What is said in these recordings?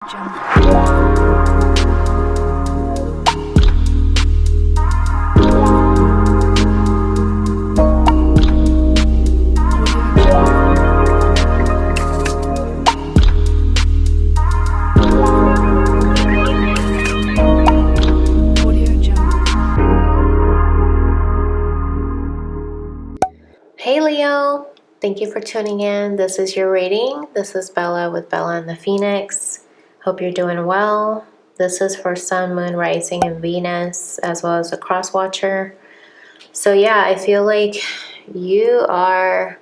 Hey Leo, thank you for tuning in. This is your reading. This is Bella with Bella and the Phoenix. Hope you're doing well. This is for Sun, Moon, Rising, and Venus, as well as the Cross Watcher. So yeah, I feel like you are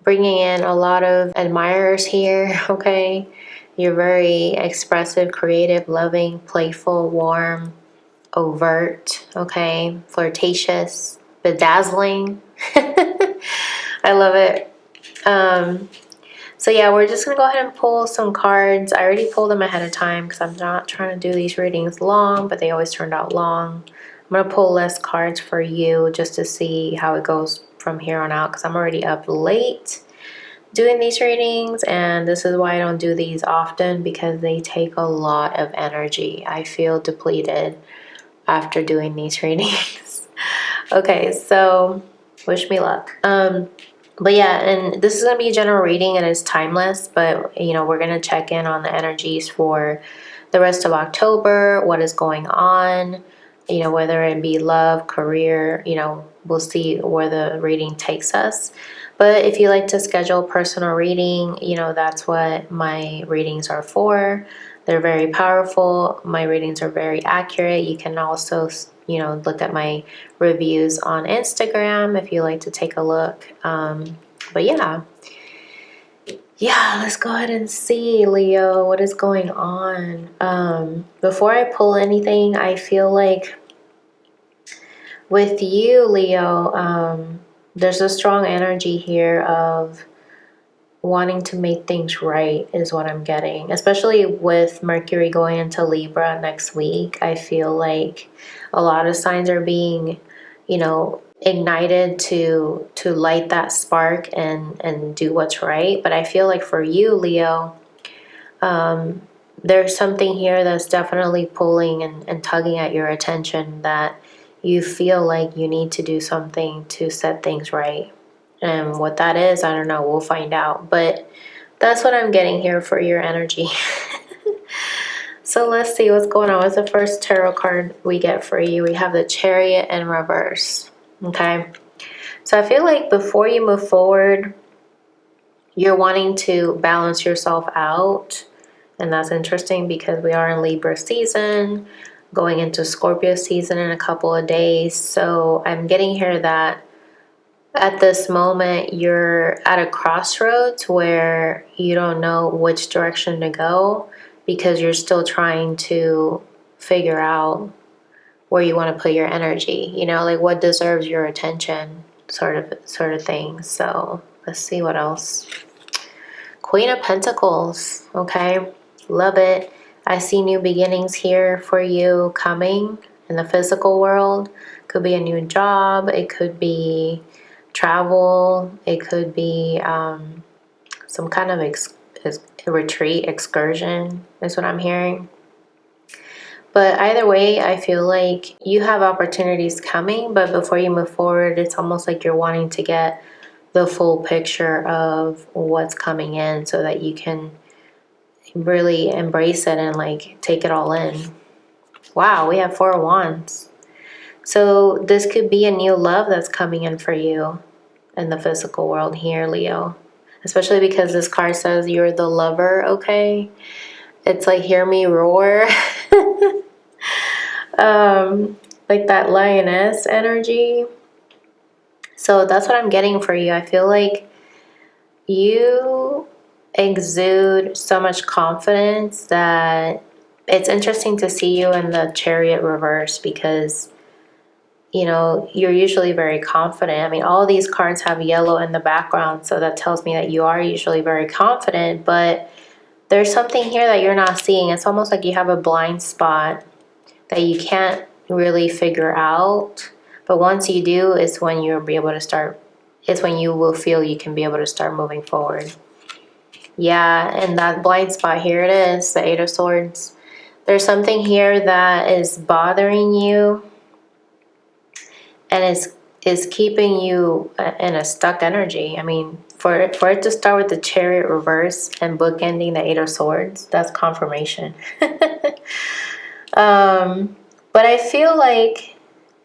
bringing in a lot of admirers here, okay? You're very expressive, creative, loving, playful, warm, overt, okay? Flirtatious, bedazzling. I love it. So yeah, we're just gonna go ahead and pull some cards. I already pulled them ahead of time because I'm not trying to do these readings long, but they always turned out long. I'm gonna pull less cards for you just to see how it goes from here on out because I'm already up late doing these readings, and this is why I don't do these often because they take a lot of energy. I feel depleted after doing these readings. Okay, so wish me luck. But yeah, and this is going to be a general reading and it's timeless, but you know, we're going to check in on the energies for the rest of October, what is going on, you know, whether it be love, career, you know, we'll see where the reading takes us. But if you like to schedule personal reading, you know, that's what my readings are for. They're very powerful. My readings are very accurate. You can also, you know, look at my reviews on Instagram if you like to take a look. But yeah, let's go ahead and see, Leo, what is going on. Before I pull anything, I feel like with you, Leo, there's a strong energy here of wanting to make things right is what I'm getting, especially with Mercury going into Libra next week. I feel like a lot of signs are being, you know, ignited to light that spark and do what's right. But I feel like for you, Leo, there's something here that's definitely pulling and tugging at your attention that you feel like you need to do something to set things right. And what that is, I don't know, we'll find out. But that's what I'm getting here for your energy. So let's see what's going on. What's the first tarot card we get for you? We have the Chariot in reverse. Okay. So I feel like before you move forward, you're wanting to balance yourself out. And that's interesting because we are in Libra season, going into Scorpio season in a couple of days. So I'm getting here that at this moment, you're at a crossroads where you don't know which direction to go because you're still trying to figure out where you want to put your energy, you know, like what deserves your attention, sort of thing. So let's see what else. Queen of Pentacles, okay, love it. I see new beginnings here for you coming in the physical world. Could be a new job, it could be travel, it could be some kind of retreat, excursion is what I'm hearing. But either way, I feel like you have opportunities coming, but before you move forward, it's almost like you're wanting to get the full picture of what's coming in so that you can really embrace it and like take it all in. Wow, we have 4 of Wands. So this could be a new love that's coming in for you in the physical world here, Leo. Especially because this card says you're the lover, okay? It's like hear me roar. Like that lioness energy. So that's what I'm getting for you. I feel like you exude so much confidence that it's interesting to see you in the Chariot reverse because, you know, you're usually very confident. I mean, all of these cards have yellow in the background, so that tells me that you are usually very confident, but there's something here that you're not seeing. It's almost like you have a blind spot that you can't really figure out. But once you do, it's when you'll be able to start, it's when you will feel you can be able to start moving forward. Yeah, and that blind spot, here it is, the Eight of Swords. There's something here that is bothering you and is keeping you in a stuck energy. I mean, for it to start with the Chariot reverse and bookending the Eight of Swords, that's confirmation. But I feel like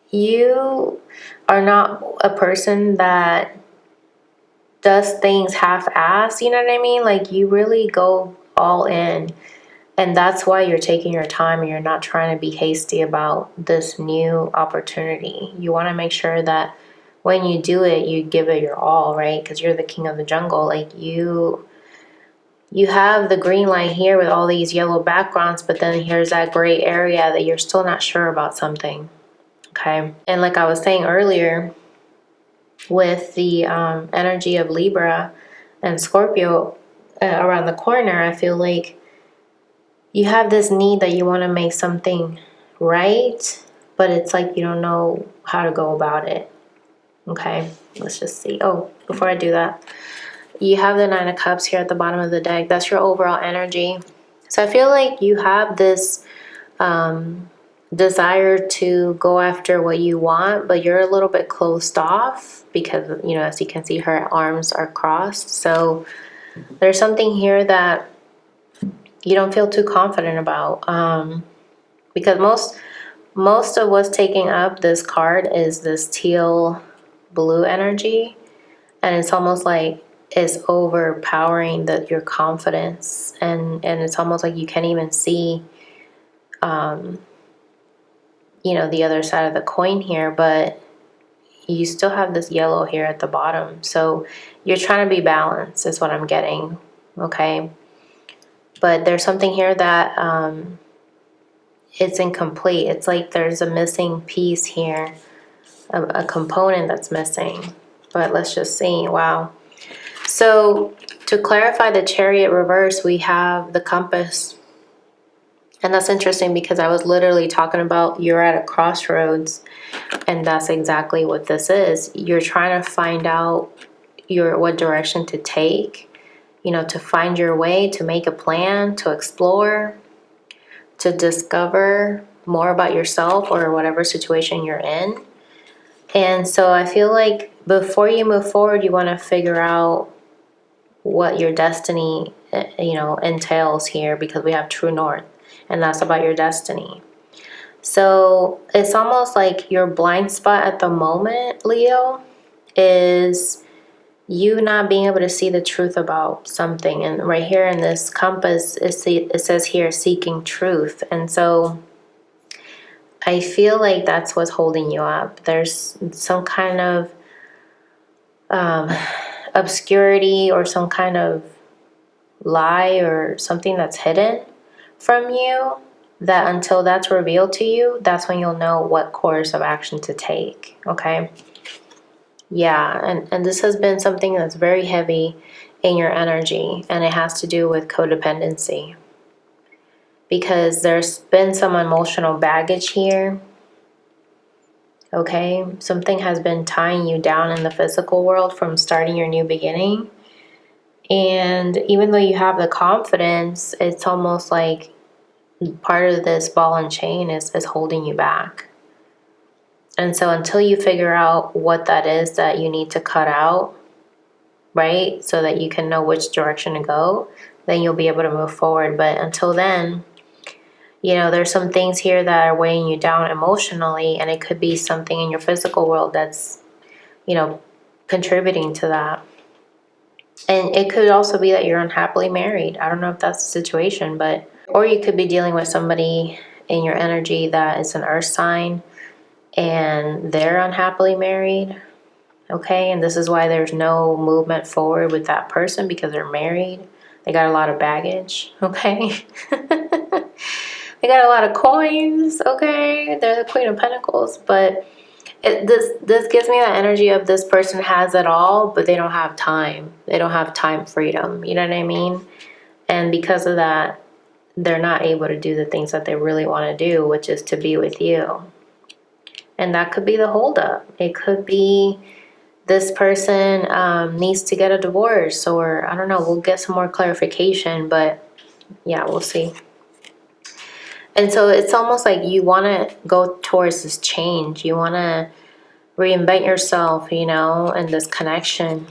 you are not a person that does things half-ass, you know what I mean? Like, you really go all in. And that's why you're taking your time and you're not trying to be hasty about this new opportunity. You want to make sure that when you do it, you give it your all, right? Because you're the king of the jungle. Like, you have the green line here with all these yellow backgrounds, but then here's that gray area that you're still not sure about something, okay? And like I was saying earlier, with the energy of Libra and Scorpio around the corner, I feel like you have this need that you want to make something right, but it's like you don't know how to go about it. Okay, let's just see. Oh, before I do that, you have the Nine of Cups here at the bottom of the deck. That's your overall energy. So I feel like you have this desire to go after what you want, but you're a little bit closed off because, you know, as you can see, her arms are crossed. So there's something here that you don't feel too confident about, because most of what's taking up this card is this teal blue energy, and it's almost like it's overpowering your confidence, and it's almost like you can't even see you know, the other side of the coin here, but you still have this yellow here at the bottom. So you're trying to be balanced is what I'm getting, okay? But there's something here that it's incomplete. It's like there's a missing piece here, a component that's missing. But let's just see. Wow. So to clarify the Chariot reverse, we have the compass. And that's interesting because I was literally talking about you're at a crossroads, and that's exactly what this is. You're trying to find out what direction to take, you know, to find your way, to make a plan, to explore, to discover more about yourself or whatever situation you're in. And so I feel like before you move forward, you want to figure out what your destiny, you know, entails here, because we have true north, and that's about your destiny. So it's almost like your blind spot at the moment, Leo, is you not being able to see the truth about something. And right here in this compass, it says here, seeking truth. And so I feel like that's what's holding you up. There's some kind of obscurity or some kind of lie or something that's hidden from you, that until that's revealed to you, that's when you'll know what course of action to take, okay? Yeah, and this has been something that's very heavy in your energy, and it has to do with codependency, because there's been some emotional baggage here, okay? Something has been tying you down in the physical world from starting your new beginning, and even though you have the confidence, it's almost like part of this ball and chain is holding you back. And so until you figure out what that is that you need to cut out, right, so that you can know which direction to go, then you'll be able to move forward. But until then, you know, there's some things here that are weighing you down emotionally, and it could be something in your physical world that's, you know, contributing to that. And it could also be that you're unhappily married. I don't know if that's the situation, but, or you could be dealing with somebody in your energy that is an earth sign and they're unhappily married, okay? And this is why there's no movement forward with that person, because they're married. They got a lot of baggage, okay? They got a lot of coins, okay? They're the Queen of Pentacles, but this gives me that energy of this person has it all, but they don't have time. They don't have time freedom, you know what I mean? And because of that, they're not able to do the things that they really want to do, which is to be with you. And that could be the holdup. It could be this person needs to get a divorce, or I don't know, we'll get some more clarification, but yeah, we'll see. And so it's almost like you want to go towards this change. You want to reinvent yourself, you know, in this connection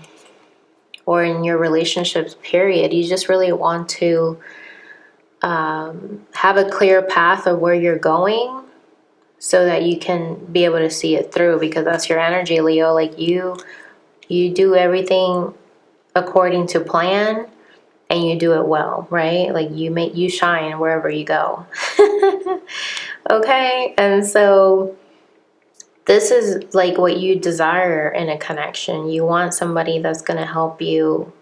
or in your relationships, period. You just really want to have a clear path of where you're going so that you can be able to see it through, because that's your energy, Leo. Like you do everything according to plan and you do it well, right? Like you shine wherever you go. Okay, and so this is like what you desire in a connection. You want somebody that's going to help you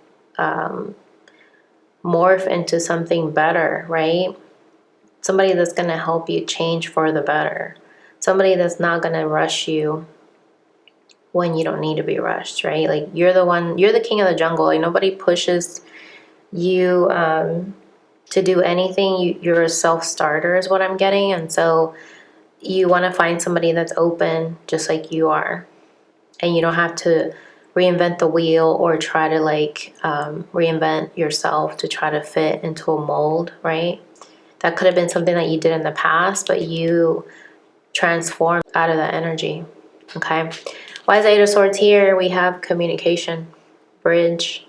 morph into something better, right? Somebody that's going to help you change for the better. Somebody that's not going to rush you when you don't need to be rushed, right? Like you're the king of the jungle. Like nobody pushes you to do anything. You're a self-starter is what I'm getting. And so you want to find somebody that's open just like you are. And you don't have to reinvent the wheel or try to like reinvent yourself to try to fit into a mold, right? That could have been something that you did in the past, but you transformed out of that energy, okay? Wise Eight of Swords here, we have communication, bridge,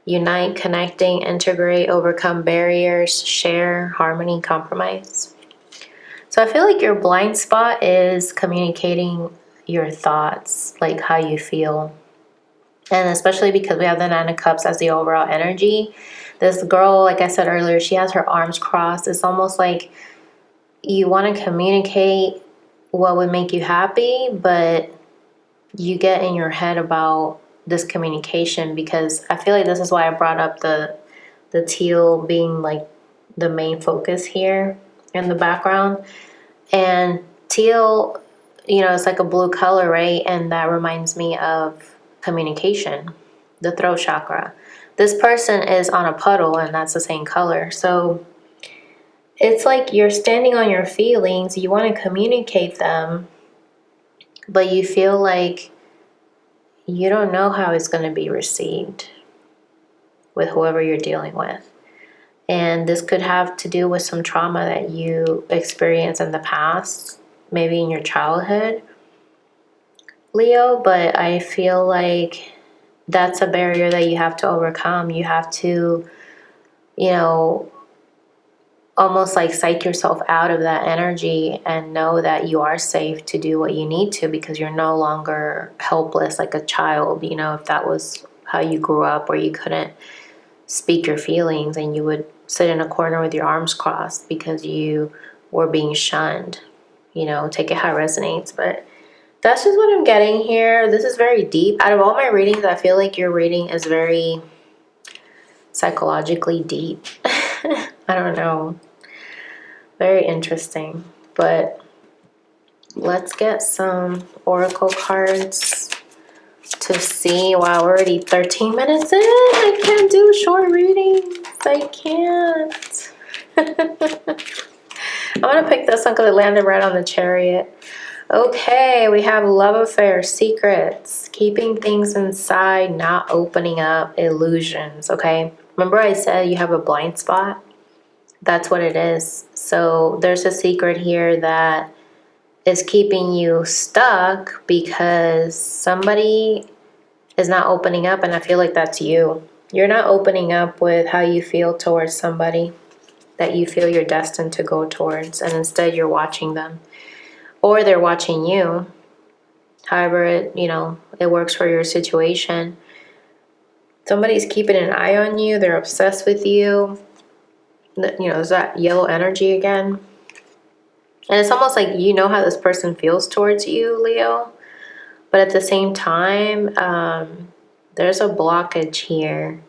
unite, connecting, integrate, overcome barriers, share, harmony, compromise. So I feel like your blind spot is communicating your thoughts, like how you feel. And especially because we have the Nine of Cups as the overall energy. This girl, like I said earlier, she has her arms crossed. It's almost like you want to communicate what would make you happy, but you get in your head about this communication, because I feel like this is why I brought up the teal being like the main focus here in the background. And teal, you know, it's like a blue color, right? And that reminds me of communication, the throat chakra. This person is on a puddle and that's the same color. So it's like you're standing on your feelings, you want to communicate them, but you feel like you don't know how it's going to be received with whoever you're dealing with. And this could have to do with some trauma that you experienced in the past, maybe in your childhood, Leo, but I feel like that's a barrier that you have to overcome. You have to, you know, almost like psych yourself out of that energy and know that you are safe to do what you need to, because you're no longer helpless like a child. You know, if that was how you grew up, where you couldn't speak your feelings and you would sit in a corner with your arms crossed because you were being shunned. You know, take it how it resonates. But that's just what I'm getting here. This is very deep. Out of all my readings, I feel like your reading is very psychologically deep. I don't know. Very interesting. But let's get some oracle cards to see. Wow, we're already 13 minutes in. I can't do short readings. I can't. I'm going to pick this one because it landed right on the Chariot. Okay, we have love affair, secrets, keeping things inside, not opening up, illusions, okay? Remember I said you have a blind spot? That's what it is. So there's a secret here that is keeping you stuck because somebody is not opening up, and I feel like that's you. You're not opening up with how you feel towards somebody that you feel you're destined to go towards, and instead you're watching them. Or they're watching you. However, it works for your situation. Somebody's keeping an eye on you. They're obsessed with you. There's that yellow energy again. And it's almost like you know how this person feels towards you, Leo. But at the same time, there's a blockage here.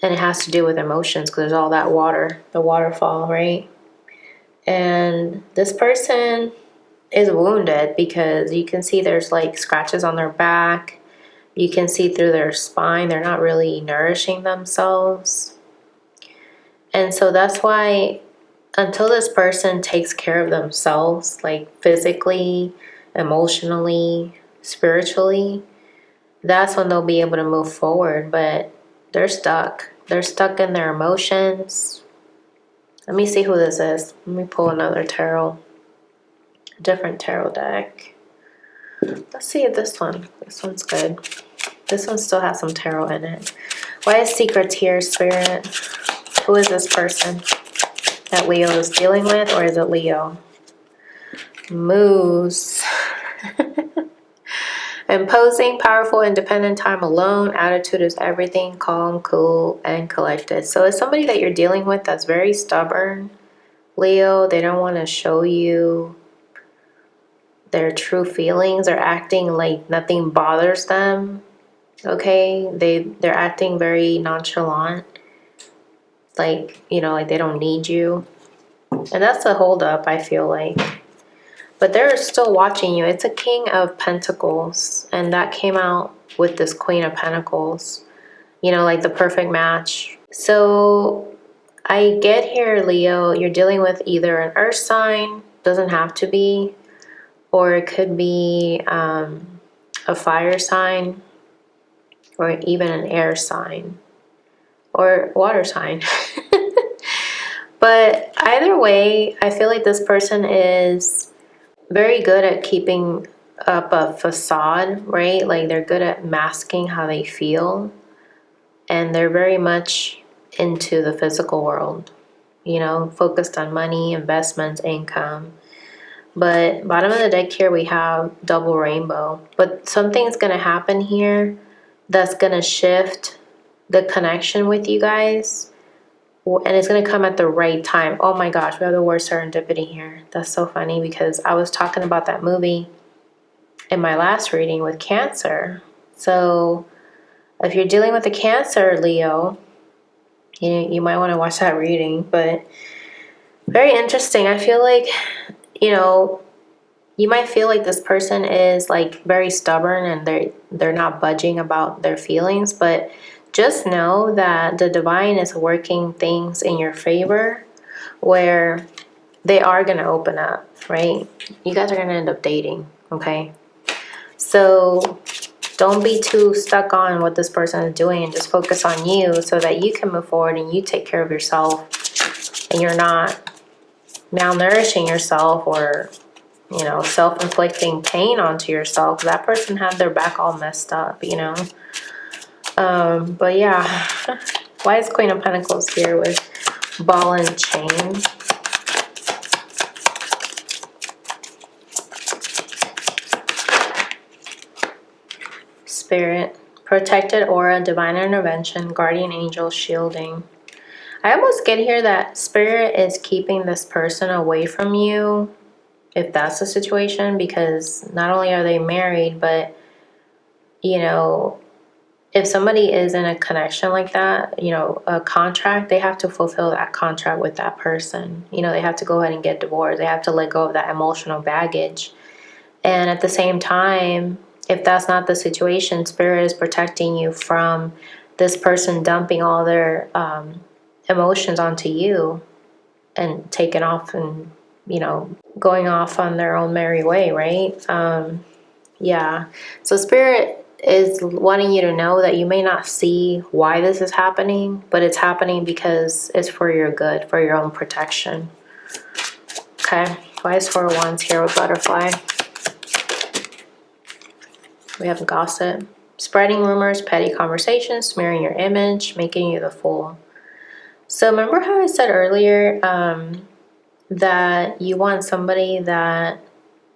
And it has to do with emotions because there's all that water, the waterfall, right? And this person is wounded because you can see there's like scratches on their back. You can see through their spine. They're not really nourishing themselves. And so that's why until this person takes care of themselves, like physically, emotionally, spiritually, that's when they'll be able to move forward. But they're stuck. They're stuck in their emotions. Let me see who this is. Let me pull another tarot. A different tarot deck. Let's see if this one's good. This one still has some tarot in it. Why is secrets here, Spirit? Who is this person that Leo is dealing with, or is it Leo? Moose. Imposing, powerful, independent, time alone. Attitude is everything. Calm, cool, and collected. So it's somebody that you're dealing with that's very stubborn, Leo. They don't want to show you their true feelings. They're acting like nothing bothers them. Okay? They're acting very nonchalant. Like, you know, like they don't need you. And that's a holdup, I feel like. But they're still watching you. It's a King of Pentacles. And that came out with this Queen of Pentacles. You know, like the perfect match. So I get here, Leo, you're dealing with either an earth sign. Doesn't have to be. Or it could be a fire sign. Or even an air sign. Or water sign. But either way, I feel like this person is very good at keeping up a facade, right? Like they're good at masking how they feel. And they're very much into the physical world, you know, focused on money, investments, income. But bottom of the deck here, we have double rainbow. But something's going to happen here that's going to shift the connection with you guys. And it's going to come at the right time. Oh my gosh, we have the word serendipity here. That's so funny because I was talking about that movie in my last reading with Cancer. So if you're dealing with a Cancer, Leo, you might want to watch that reading. But very interesting. I feel like, you know, you might feel like this person is like very stubborn and they're not budging about their feelings, but just know that the divine is working things in your favor where they are going to open up, right? You guys are going to end up dating, okay? So don't be too stuck on what this person is doing and just focus on you so that you can move forward and you take care of yourself and you're not malnourishing yourself or, you know, self-inflicting pain onto yourself. That person had their back all messed up, you know? But yeah, why is Queen of Pentacles here with ball and chain? Spirit, protected aura, divine intervention, guardian angel, shielding. I almost get here that Spirit is keeping this person away from you, if that's the situation, because not only are they married, but, you know, if somebody is in a connection like that, you know, a contract, they have to fulfill that contract with that person. You know, they have to go ahead and get divorced. They have to let go of that emotional baggage. And at the same time, if that's not the situation, Spirit is protecting you from this person dumping all their emotions onto you and taking off and, you know, going off on their own merry way, right? Yeah. So Spirit is wanting you to know that you may not see why this is happening, but it's happening because it's for your good, for your own protection. Okay. Why is Four of Wands here with butterfly? We have gossip. Spreading rumors, petty conversations, smearing your image, making you the fool. So remember how I said earlier that you want somebody that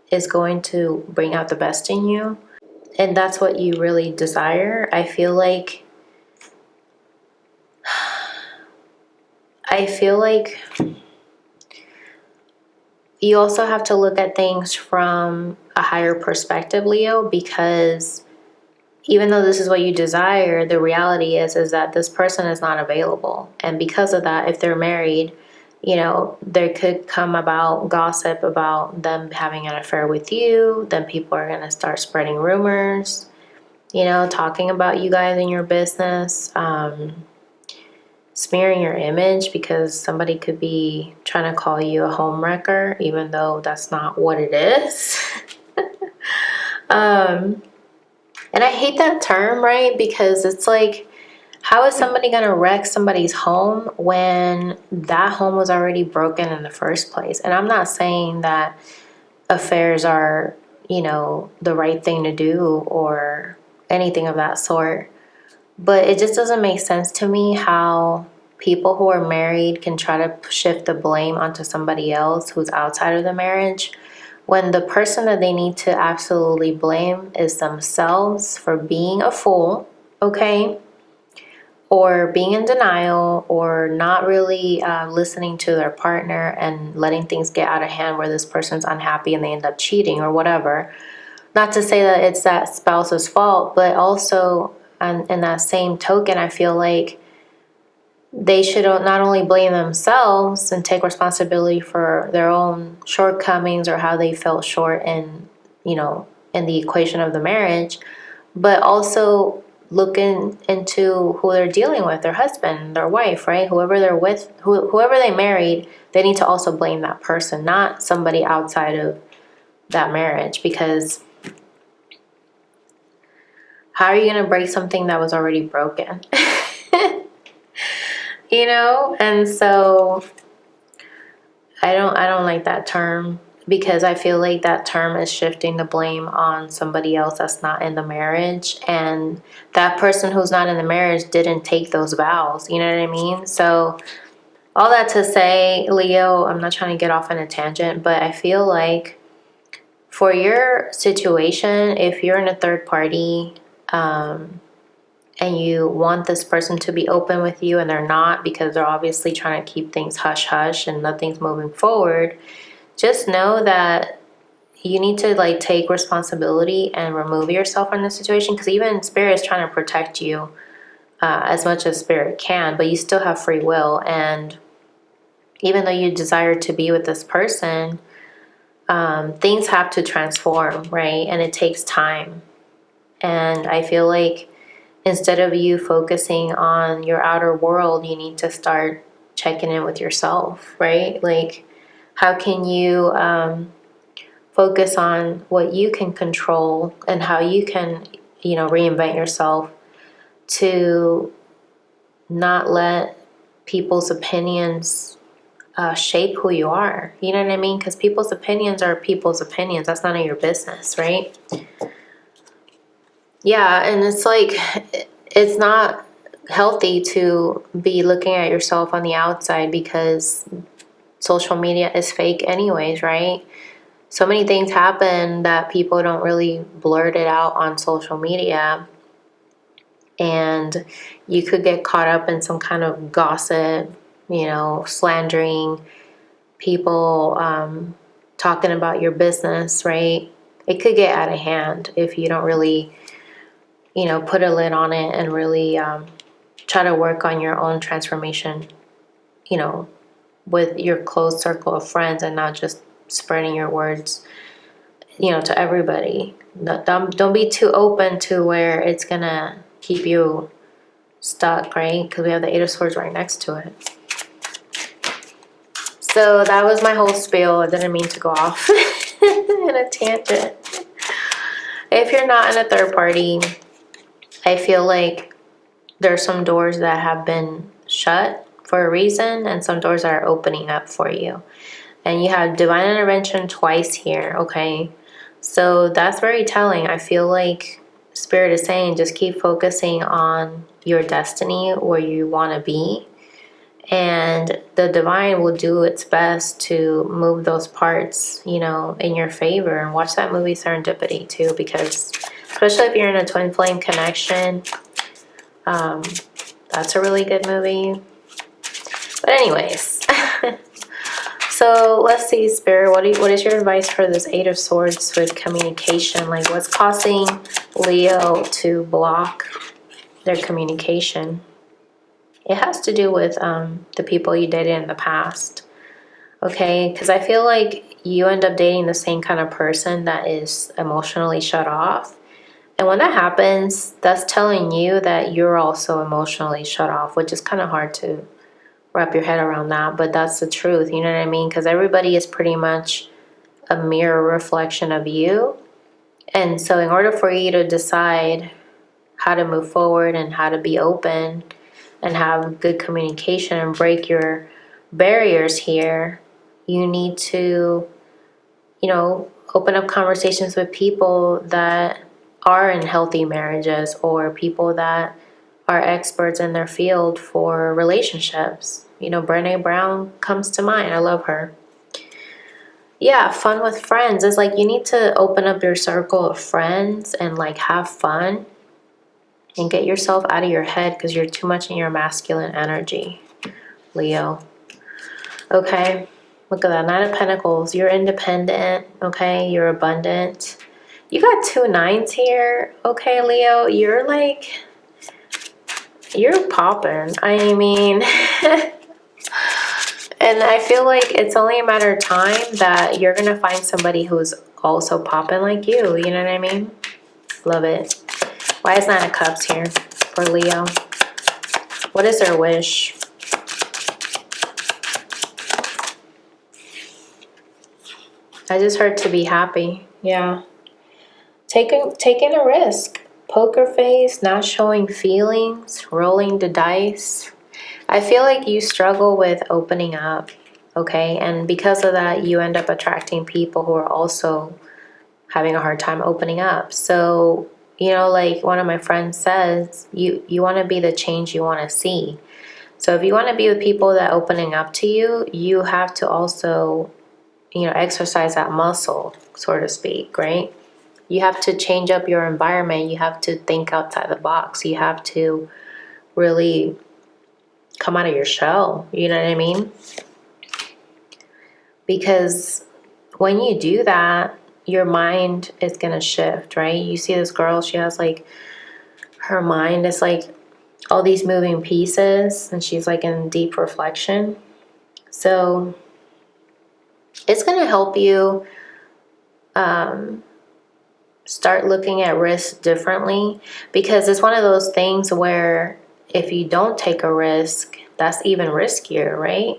is going to bring out the best in you? And that's what you really desire. I feel like you also have to look at things from a higher perspective, Leo, because even though this is what you desire, the reality is that this person is not available. And because of that, if they're married, you know, there could come about gossip about them having an affair with you. Then people are going to start spreading rumors, you know, talking about you guys in your business, smearing your image because somebody could be trying to call you a homewrecker, even though that's not what it is. And I hate that term, right? Because it's like, how is somebody going to wreck somebody's home when that home was already broken in the first place? And I'm not saying that affairs are, you know, the right thing to do or anything of that sort. But it just doesn't make sense to me how people who are married can try to shift the blame onto somebody else who's outside of the marriage, when the person that they need to absolutely blame is themselves for being a fool, okay? Or being in denial, or not really listening to their partner and letting things get out of hand where this person's unhappy and they end up cheating or whatever. Not to say that it's that spouse's fault, but also in that same token, I feel like they should not only blame themselves and take responsibility for their own shortcomings or how they felt short in, you know, in the equation of the marriage, but also looking into who they're dealing with, their husband, their wife, right? Whoever they're with, whoever they married, they need to also blame that person, not somebody outside of that marriage. Because how are you going to break something that was already broken? You know? And so I don't like that term, because I feel like that term is shifting the blame on somebody else that's not in the marriage, and that person who's not in the marriage didn't take those vows, you know what I mean? So all that to say, Leo, I'm not trying to get off on a tangent, but I feel like for your situation, if you're in a third party, and you want this person to be open with you and they're not, because they're obviously trying to keep things hush hush and nothing's moving forward, just know that you need to like take responsibility and remove yourself from the situation, because even spirit is trying to protect you as much as spirit can, but you still have free will. And even though you desire to be with this person, things have to transform, right? And it takes time. And I feel like instead of you focusing on your outer world, you need to start checking in with yourself, right? Like, how can you focus on what you can control and how you can, you know, reinvent yourself to not let people's opinions shape who you are. You know what I mean? Because people's opinions are people's opinions. That's none of your business, right? Yeah, and it's like, it's not healthy to be looking at yourself on the outside, because social media is fake anyways, right? So many things happen that people don't really blurt it out on social media, and you could get caught up in some kind of gossip, you know, slandering people, talking about your business, right? It could get out of hand if you don't really, you know, put a lid on it and really try to work on your own transformation, you know, with your close circle of friends, and not just spreading your words, you know, to everybody. Don't be too open to where it's gonna keep you stuck, right? Because we have the Eight of Swords right next to it. So that was my whole spiel. I didn't mean to go off in a tangent. If you're not in a third party, I feel like there's some doors that have been shut for a reason, and some doors that are opening up for you. And you have divine intervention twice here, okay? So that's very telling. I feel like Spirit is saying just keep focusing on your destiny, where you want to be, and the divine will do its best to move those parts, you know, in your favor. And watch that movie Serendipity too, because especially if you're in a twin flame connection, that's a really good movie. But anyways, so let's see, Spirit, what is your advice for this Eight of Swords with communication? Like, what's causing Leo to block their communication? It has to do with the people you dated in the past, okay? Because I feel like you end up dating the same kind of person that is emotionally shut off. And when that happens, that's telling you that you're also emotionally shut off, which is kind of hard to wrap your head around that, but that's the truth, you know what I mean? Because everybody is pretty much a mirror reflection of you. And so in order for you to decide how to move forward and how to be open and have good communication and break your barriers here, you need to, you know, open up conversations with people that are in healthy marriages or people that are experts in their field for relationships. You know, Brené Brown comes to mind. I love her. Yeah, fun with friends. It's like you need to open up your circle of friends and like have fun and get yourself out of your head because you're too much in your masculine energy, Leo. Okay, look at that. Nine of Pentacles. You're independent, okay? You're abundant. You got 2 nines here, okay, Leo? You're like, you're popping. I mean, and I feel like it's only a matter of time that you're going to find somebody who's also popping like you. You know what I mean? Love it. Why is Nine of Cups here for Leo? What is their wish? I just heard to be happy. Yeah. Taking a risk. Poker face, not showing feelings, rolling the dice. I feel like you struggle with opening up, okay? And because of that, you end up attracting people who are also having a hard time opening up. So, you know, like one of my friends says, you want to be the change you want to see. So if you want to be with people that are opening up to you, you have to also, you know, exercise that muscle, so to speak, right? You have to change up your environment. You have to think outside the box. You have to really come out of your shell. You know what I mean? Because when you do that, your mind is going to shift, right? You see this girl, she has like, her mind is like all these moving pieces and she's like in deep reflection. So it's going to help you start looking at risk differently, because it's one of those things where if you don't take a risk, that's even riskier, right?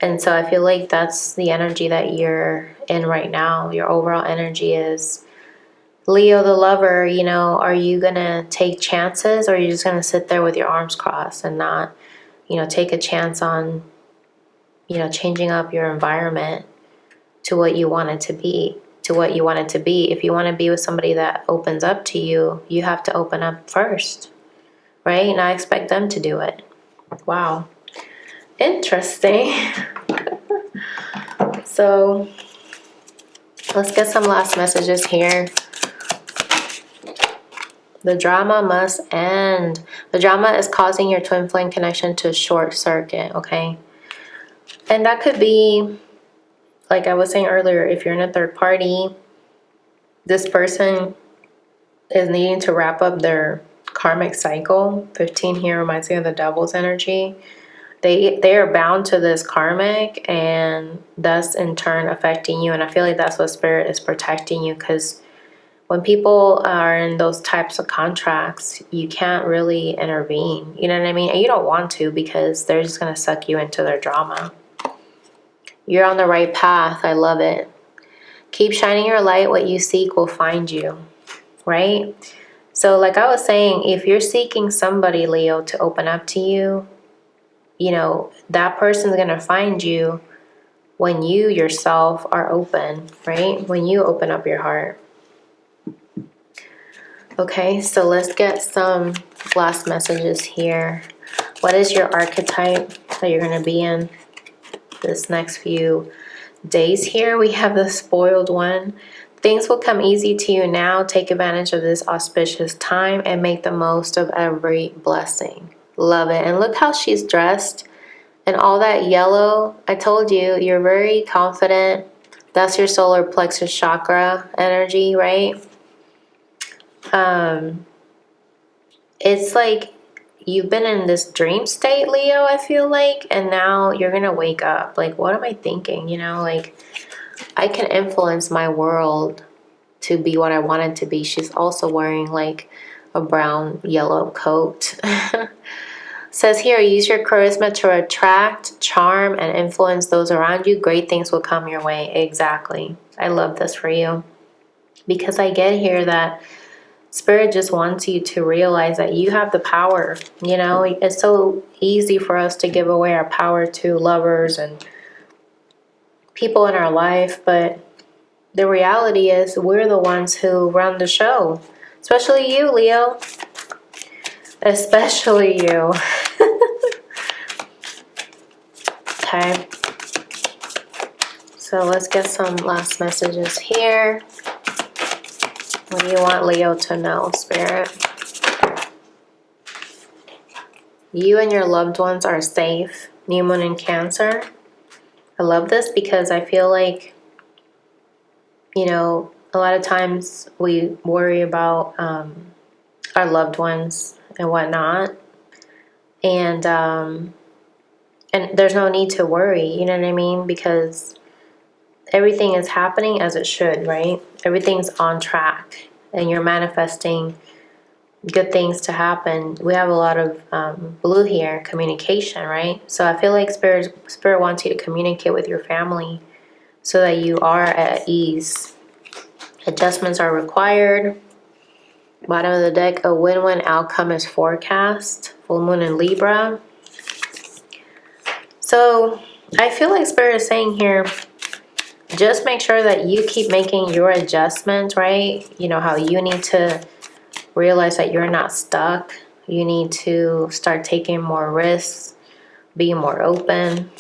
And so I feel like that's the energy that you're in right now. Your overall energy is Leo the lover. You know, are you gonna take chances, or are you just gonna sit there with your arms crossed and not, you know, take a chance on, you know, changing up your environment to what you want it to be, If you want to be with somebody that opens up to you, you have to open up first, right? And I expect them to do it. Wow. Interesting. So let's get some last messages here. The drama must end. The drama is causing your twin flame connection to short circuit, okay? And that could be, like I was saying earlier, if you're in a third party, this person is needing to wrap up their karmic cycle. 15 here reminds me of the devil's energy. They are bound to this karmic, and thus in turn affecting you. And I feel like that's what spirit is protecting you, because when people are in those types of contracts, you can't really intervene. You know what I mean? And you don't want to, because they're just going to suck you into their drama. You're on the right path. I love it. Keep shining your light. What you seek will find you, right? So like I was saying, if you're seeking somebody, Leo, to open up to you, you know, that person's going to find you when you yourself are open, right? When you open up your heart. Okay, so let's get some last messages here. What is your archetype that you're going to be in this next few days here? We have the spoiled one. Things will come easy to you now. Take advantage of this auspicious time and make the most of every blessing. Love it. And look how she's dressed and all that yellow. I told you, you're very confident. That's your solar plexus chakra energy, right? It's like you've been in this dream state, Leo, I feel like, and now you're gonna wake up. Like, what am I thinking? You know, like, I can influence my world to be what I want it to be. She's also wearing like a brown yellow coat. Says here, use your charisma to attract, charm, and influence those around you. Great things will come your way. Exactly. I love this for you. Because I get here that Spirit just wants you to realize that you have the power. You know, it's so easy for us to give away our power to lovers and people in our life, but the reality is we're the ones who run the show. Especially you, Leo. Especially you. Okay. So let's get some last messages here. What do you want Leo to know, Spirit? You and your loved ones are safe. New Moon in Cancer. I love this because I feel like, you know, a lot of times we worry about our loved ones and whatnot. And there's no need to worry, you know what I mean? Because everything is happening as it should, right? Everything's on track and you're manifesting good things to happen. We have a lot of blue here, communication, right? So I feel like Spirit wants you to communicate with your family so that you are at ease. Adjustments are required. Bottom of the deck, a win-win outcome is forecast. Full moon in Libra. So I feel like Spirit is saying here, just make sure that you keep making your adjustments, right? You know, how you need to realize that you're not stuck. You need to start taking more risks, being more open,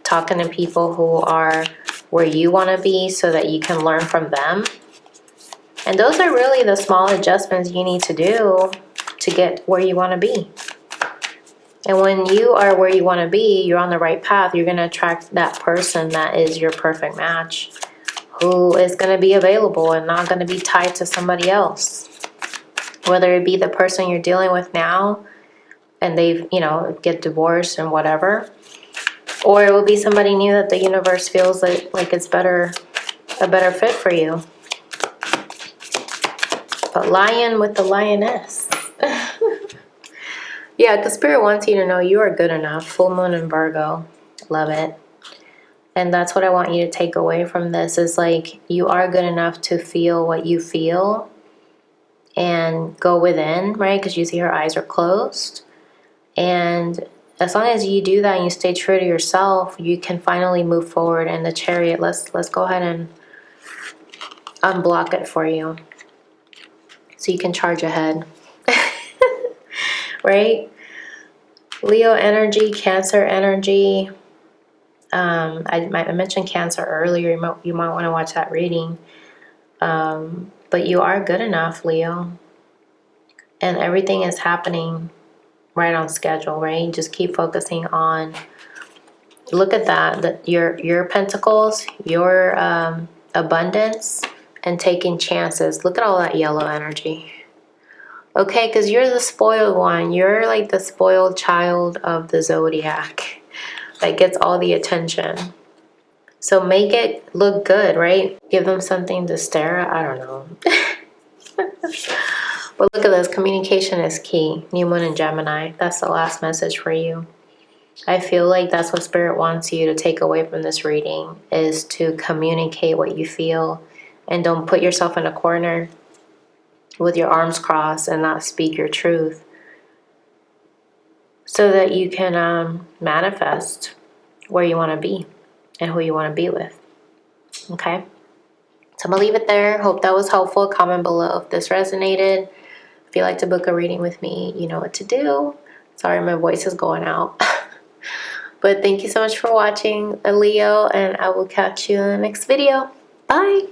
talking to people who are where you want to be so that you can learn from them. And those are really the small adjustments you need to do to get where you want to be. And when you are where you want to be, you're on the right path, you're going to attract that person that is your perfect match, who is going to be available and not going to be tied to somebody else. Whether it be the person you're dealing with now and they've, you know, get divorced and whatever, or it will be somebody new that the universe feels like it's a better fit for you. But lion with the lioness. Yeah, because Spirit wants you to know you are good enough. Full moon in Virgo. Love it. And that's what I want you to take away from this is like you are good enough to feel what you feel and go within, right? Because you see her eyes are closed. And as long as you do that and you stay true to yourself, you can finally move forward. And the Chariot, let's go ahead and unblock it for you so you can charge ahead. Right? Leo energy, Cancer energy. I mentioned Cancer earlier. You might want to watch that reading. But you are good enough, Leo. And everything is happening right on schedule, right? Just keep focusing on, look at that your pentacles, your abundance, and taking chances. Look at all that yellow energy. Okay, because you're the spoiled one. You're like the spoiled child of the zodiac that gets all the attention. So make it look good, right? Give them something to stare at. I don't know. But look at this. Communication is key. New Moon in Gemini. That's the last message for you. I feel like that's what Spirit wants you to take away from this reading, is to communicate what you feel and don't put yourself in a corner with your arms crossed and not speak your truth, so that you can manifest where you want to be and who you want to be with. Okay? So I'm going to leave it there. Hope that was helpful. Comment below if this resonated. If you'd like to book a reading with me, you know what to do. Sorry, my voice is going out. But thank you so much for watching, Leo, and I will catch you in the next video. Bye!